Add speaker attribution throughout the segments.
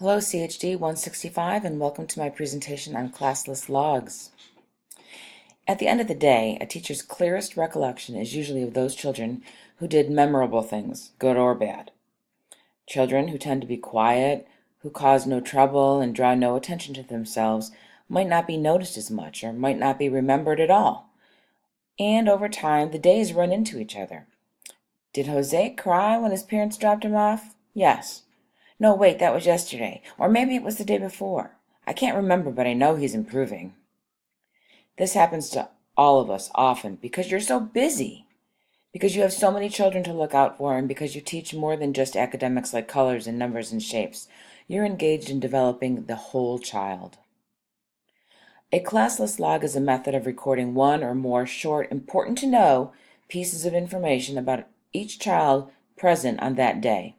Speaker 1: Hello CHD 165 and welcome to my presentation on classless logs. At the end of the day, a teacher's clearest recollection is usually of those children who did memorable things, good or bad. Children who tend to be quiet, who cause no trouble and draw no attention to themselves might not be noticed as much or might not be remembered at all. And over time, the days run into each other. Did Jose cry when his parents dropped him off? Yes. No, wait, that was yesterday. Or maybe it was the day before. I can't remember, but I know he's improving. This happens to all of us often because you're so busy, because you have so many children to look out for, and because you teach more than just academics like colors and numbers and shapes. You're engaged in developing the whole child. A classless log is a method of recording one or more short, important to know pieces of information about each child present on that day.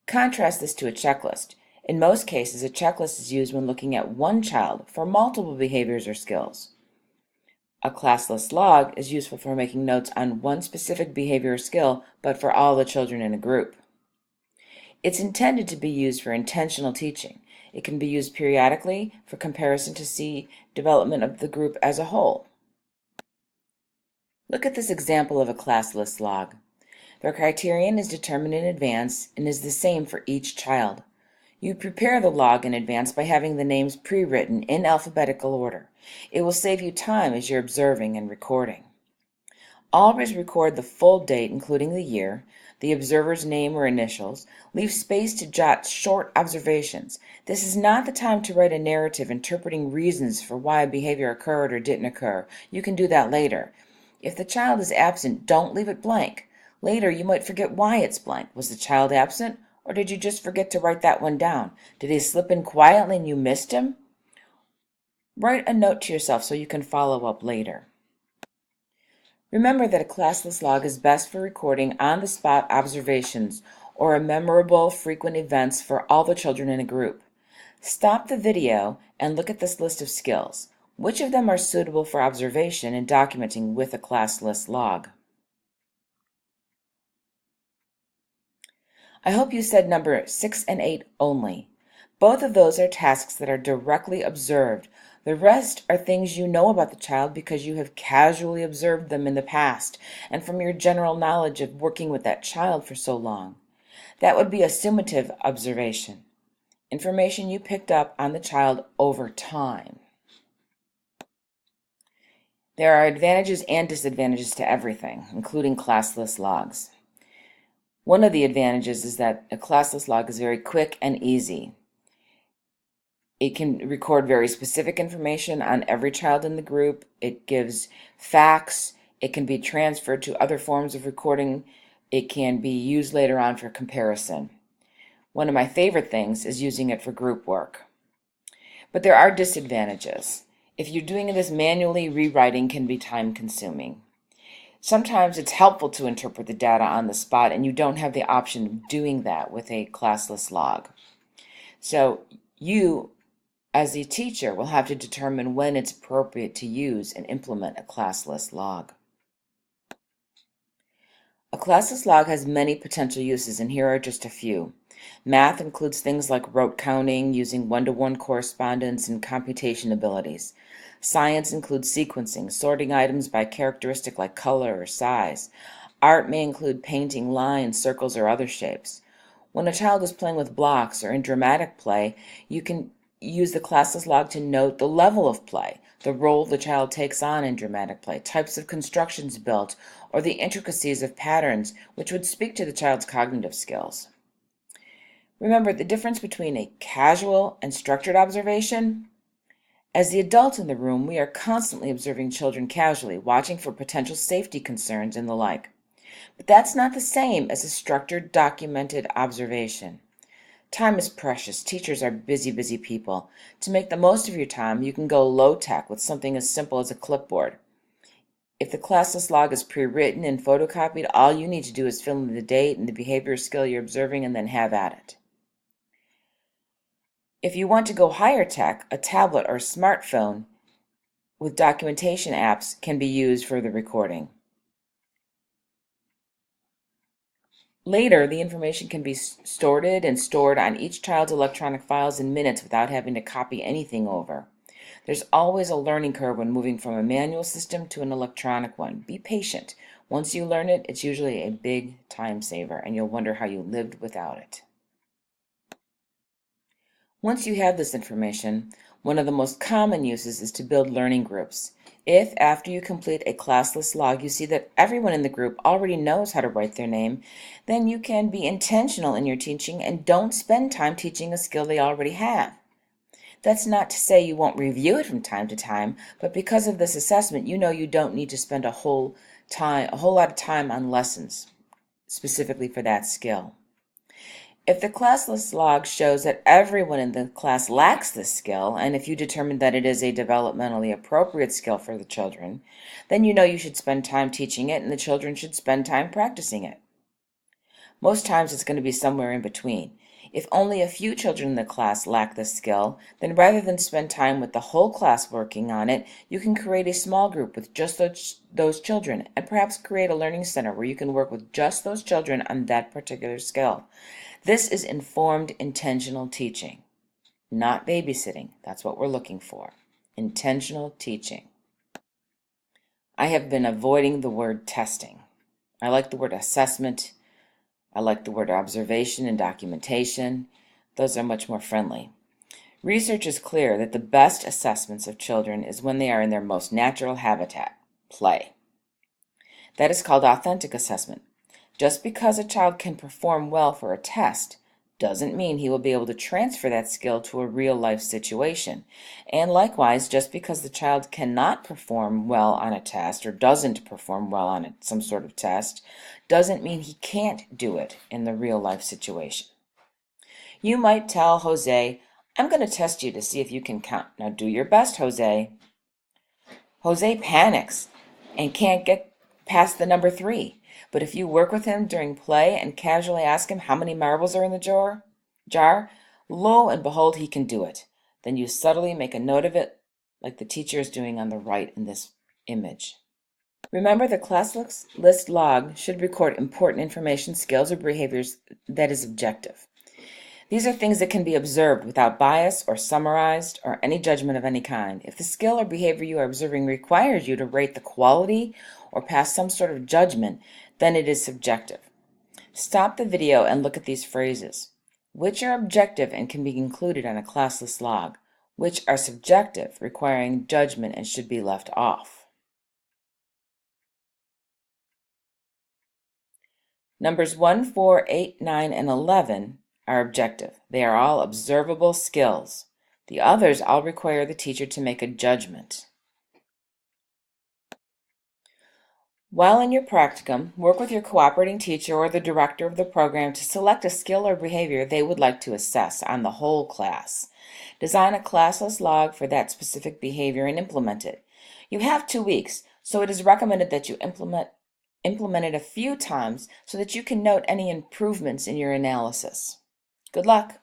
Speaker 1: Contrast this to a checklist. In most cases, a checklist is used when looking at one child for multiple behaviors or skills. A classless log is useful for making notes on one specific behavior or skill, but for all the children in a group. It's intended to be used for intentional teaching. It can be used periodically for comparison to see development of the group as a whole. Look at this example of a classless log. The criterion is determined in advance and is the same for each child. You prepare the log in advance by having the names pre-written in alphabetical order. It will save you time as you're observing and recording. Always record the full date, including the year, the observer's name or initials. Leave space to jot short observations. This is not the time to write a narrative interpreting reasons for why a behavior occurred or didn't occur. You can do that later. If the child is absent, don't leave it blank. Later, you might forget why it's blank. Was the child absent, or did you just forget to write that one down? Did he slip in quietly and you missed him? Write a note to yourself so you can follow up later. Remember that a classless log is best for recording on-the-spot observations or memorable, frequent events for all the children in a group. Stop the video and look at this list of skills. Which of them are suitable for observation and documenting with a classless log? I hope you said number 6 and 8 only. Both of those are tasks that are directly observed. The rest are things you know about the child because you have casually observed them in the past and from your general knowledge of working with that child for so long. That would be a summative observation, information you picked up on the child over time. There are advantages and disadvantages to everything, including classless logs. One of the advantages is that a classless log is very quick and easy. It can record very specific information on every child in the group. It gives facts. It can be transferred to other forms of recording. It can be used later on for comparison. One of my favorite things is using it for group work. But there are disadvantages. If you're doing this manually, rewriting can be time-consuming. Sometimes it's helpful to interpret the data on the spot, and you don't have the option of doing that with a classless log. So you, as a teacher, will have to determine when it's appropriate to use and implement a classless log. A classless log has many potential uses, and here are just a few. Math includes things like rote counting, using one-to-one correspondence, and computation abilities. Science includes sequencing, sorting items by characteristic like color or size. Art may include painting lines, circles, or other shapes. When a child is playing with blocks or in dramatic play, you can use the classless log to note the level of play, the role the child takes on in dramatic play, types of constructions built, or the intricacies of patterns which would speak to the child's cognitive skills. Remember the difference between a casual and structured observation. As the adult in the room, we are constantly observing children casually, watching for potential safety concerns and the like. But that's not the same as a structured, documented observation. Time is precious. Teachers are busy, busy people. To make the most of your time, you can go low-tech with something as simple as a clipboard. If the classless log is pre-written and photocopied, all you need to do is fill in the date and the behavior skill you're observing and then have at it. If you want to go higher tech, a tablet or smartphone with documentation apps can be used for the recording. Later, the information can be sorted and stored on each child's electronic files in minutes without having to copy anything over. There's always a learning curve when moving from a manual system to an electronic one. Be patient. Once you learn it, it's usually a big time saver, and you'll wonder how you lived without it. Once you have this information, one of the most common uses is to build learning groups. If, after you complete a classless log, you see that everyone in the group already knows how to write their name, then you can be intentional in your teaching and don't spend time teaching a skill they already have. That's not to say you won't review it from time to time, but because of this assessment, you know you don't need to spend a whole lot of time on lessons specifically for that skill. If the classless log shows that everyone in the class lacks this skill, and if you determine that it is a developmentally appropriate skill for the children, then you know you should spend time teaching it and the children should spend time practicing it. Most times it's going to be somewhere in between. If only a few children in the class lack this skill, then rather than spend time with the whole class working on it, you can create a small group with just those children, and perhaps create a learning center where you can work with just those children on that particular skill. This is informed, intentional teaching, not babysitting. That's what we're looking for. Intentional teaching. I have been avoiding the word testing. I like the word assessment. I like the word observation and documentation. Those are much more friendly. Research is clear that the best assessments of children is when they are in their most natural habitat, play. That is called authentic assessment. Just because a child can perform well for a test doesn't mean he will be able to transfer that skill to a real-life situation. And likewise, just because the child cannot perform well on a test or doesn't perform well on some sort of test, doesn't mean he can't do it in the real-life situation. You might tell Jose, "I'm going to test you to see if you can count. Now do your best, Jose." Jose panics and can't get past the number 3. But if you work with him during play and casually ask him how many marbles are in the jar, lo and behold, he can do it. Then you subtly make a note of it, like the teacher is doing on the right in this image. Remember, the class list log should record important information, skills, or behaviors that is objective. These are things that can be observed without bias or summarized or any judgment of any kind. If the skill or behavior you are observing requires you to rate the quality or pass some sort of judgment, then it is subjective. Stop the video and look at these phrases. Which are objective and can be included on a classless log? Which are subjective, requiring judgment and should be left off? Numbers 1, 4, 8, 9, and 11 are objective. They are all observable skills. The others all require the teacher to make a judgment. While in your practicum, work with your cooperating teacher or the director of the program to select a skill or behavior they would like to assess on the whole class. Design a classless log for that specific behavior and implement it. You have 2 weeks, so it is recommended that you implement it a few times so that you can note any improvements in your analysis. Good luck!